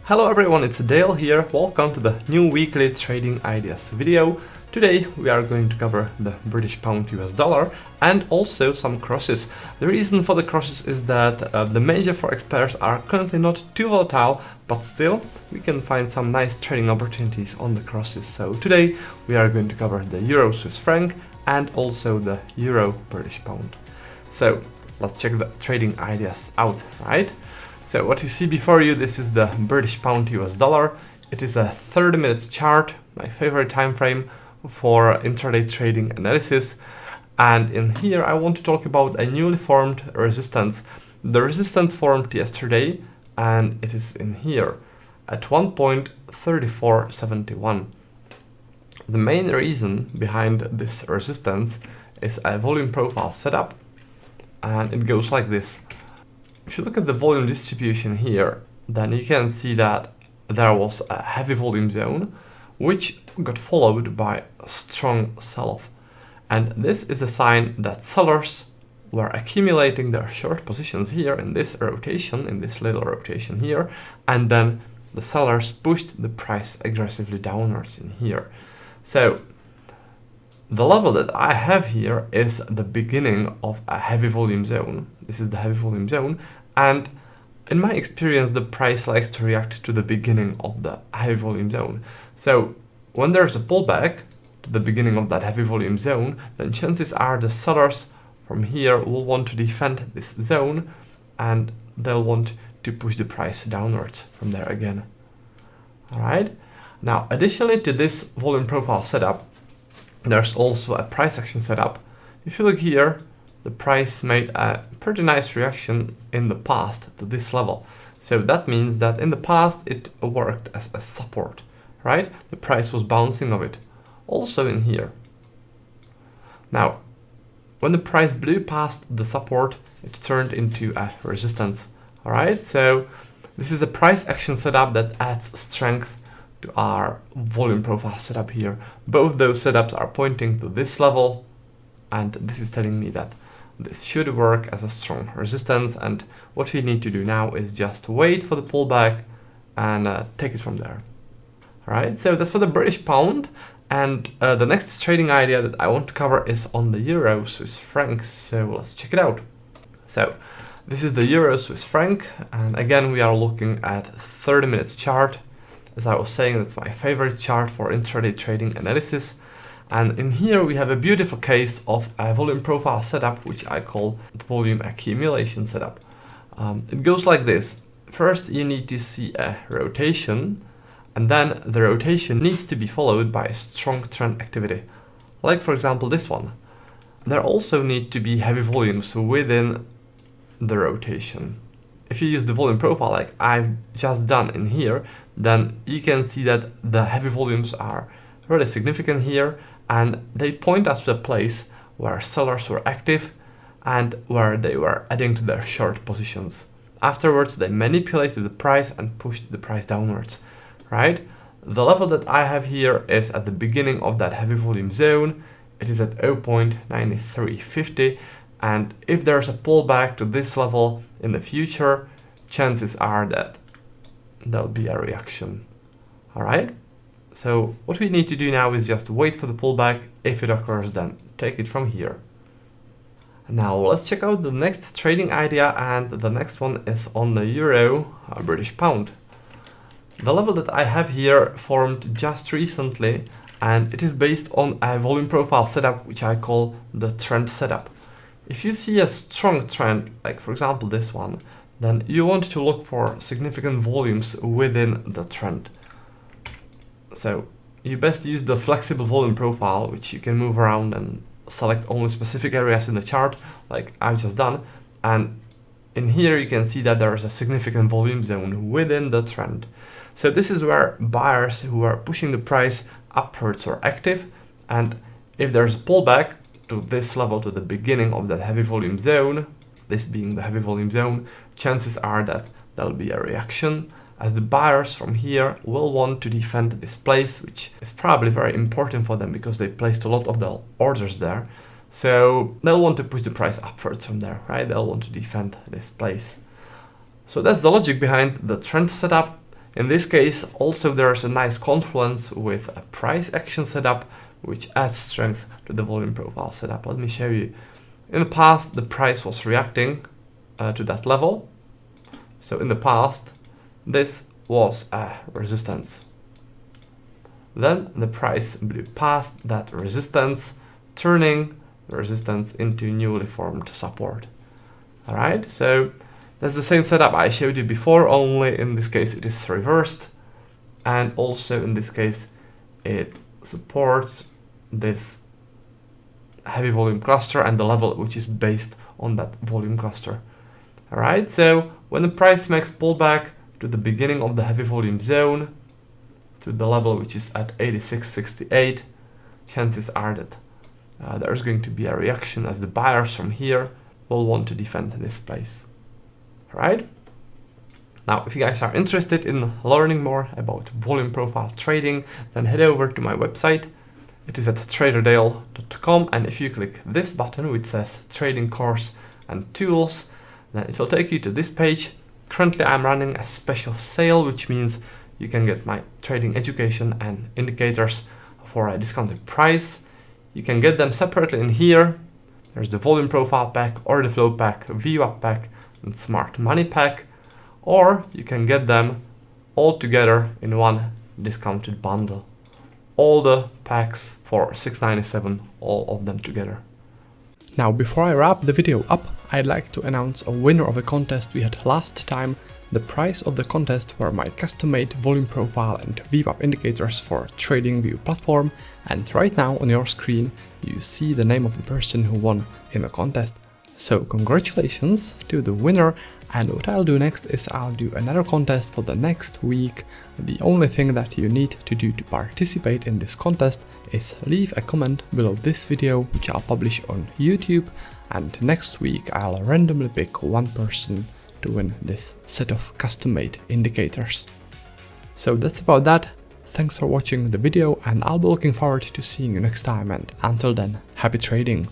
Hello everyone, it's Dale here. Welcome to the new weekly trading ideas video. Today we are going to cover the British pound US dollar and also some crosses. The reason for the crosses is that the major forex pairs are currently not too volatile, but still we can find some nice trading opportunities on the crosses. So today we are going to cover the Euro Swiss franc and also the Euro British pound. So let's check the trading ideas out, right? So what you see before you, this is the British pound US dollar. It is a 30-minute chart, my favorite time frame for intraday trading analysis. And in here, I want to talk about a newly formed resistance. The resistance formed yesterday, and it is in here at 1.3471. The main reason behind this resistance is a volume profile setup, and it goes like this. If you look at the volume distribution here, then you can see that there was a heavy volume zone, which got followed by a strong sell-off. And this is a sign that sellers were accumulating their short positions here in this rotation, in this little rotation here, and then the sellers pushed the price aggressively downwards in here. So the level that I have here is the beginning of a heavy volume zone. This is the heavy volume zone. And in my experience, the price likes to react to the beginning of the heavy volume zone. So when there's a pullback to the beginning of that heavy volume zone, then chances are the sellers from here will want to defend this zone and they'll want to push the price downwards from there again. All right. Now, additionally to this volume profile setup, there's also a price action setup. If you look here, the price made a pretty nice reaction in the past to this level. So that means that in the past it worked as a support, right? The price was bouncing off it. Also in here. Now, when the price blew past the support, it turned into a resistance. All right, so this is a price action setup that adds strength to our volume profile setup here. Both those setups are pointing to this level, and this is telling me that this should work as a strong resistance, and what we need to do now is just wait for the pullback and take it from there. All right, so that's for the British pound, and the next trading idea that I want to cover is on the Euro Swiss franc, so let's check it out. So this is the Euro Swiss franc, and again we are looking at 30-minute chart. As I was saying, that's my favorite chart for intraday trading analysis. And in here we have a beautiful case of a volume profile setup, which I call the volume accumulation setup. It goes like this. First, you need to see a rotation, and then the rotation needs to be followed by a strong trend activity. Like for example, this one. There also need to be heavy volumes within the rotation. If you use the volume profile like I've just done in here, then you can see that the heavy volumes are really significant here, and they point us to a place where sellers were active and where they were adding to their short positions. Afterwards, they manipulated the price and pushed the price downwards, right? The level that I have here is at the beginning of that heavy volume zone. It is at 0.9350, and if there's a pullback to this level in the future, chances are that there'll be a reaction. All right. So what we need to do now is just wait for the pullback. If it occurs, then take it from here. Now let's check out the next trading idea, and the next one is on the Euro British pound. The level that I have here formed just recently, and it is based on a volume profile setup, which I call the trend setup. If you see a strong trend, like for example this one, then you want to look for significant volumes within the trend. So you best use the flexible volume profile, which you can move around and select only specific areas in the chart, like I've just done. And in here you can see that there is a significant volume zone within the trend. So this is where buyers who are pushing the price upwards are active. And if there's a pullback to this level, to the beginning of that heavy volume zone, this being the heavy volume zone, chances are that there'll be a reaction, as the buyers from here will want to defend this place, which is probably very important for them because they placed a lot of the orders there. So they'll want to push the price upwards from there, right? They'll want to defend this place. So that's the logic behind the trend setup. In this case, also there's a nice confluence with a price action setup, which adds strength to the volume profile setup. Let me show you. In the past, the price was reacting to that level. So in the past, this was a resistance. Then the price blew past that resistance, turning the resistance into newly formed support. All right, so that's the same setup I showed you before, only in this case it is reversed. And also in this case, it supports this heavy volume cluster and the level which is based on that volume cluster. All right, so when the price makes pullback to the beginning of the heavy volume zone, to the level which is at 86.68, chances are that there's going to be a reaction as the buyers from here will want to defend this place. All right. Now, if you guys are interested in learning more about volume profile trading, then head over to my website. It is at traderdale.com, and if you click this button which says trading course and tools, then it will take you to this page. Currently, I'm running a special sale, which means you can get my trading education and indicators for a discounted price. You can get them separately in here. There's the volume profile pack, order flow pack, VWAP pack, and smart money pack. Or you can get them all together in one discounted bundle. All the packs for $6.97, all of them together. Now, before I wrap the video up, I'd like to announce a winner of a contest we had last time. The prize of the contest were my custom-made volume profile and VWAP indicators for TradingView platform, and right now on your screen you see the name of the person who won in the contest. So congratulations to the winner, and what I'll do next is I'll do another contest for the next week. The only thing that you need to do to participate in this contest is leave a comment below this video, which I'll publish on YouTube, and next week I'll randomly pick one person to win this set of custom-made indicators. So that's about that. Thanks for watching the video, and I'll be looking forward to seeing you next time, and until then, happy trading!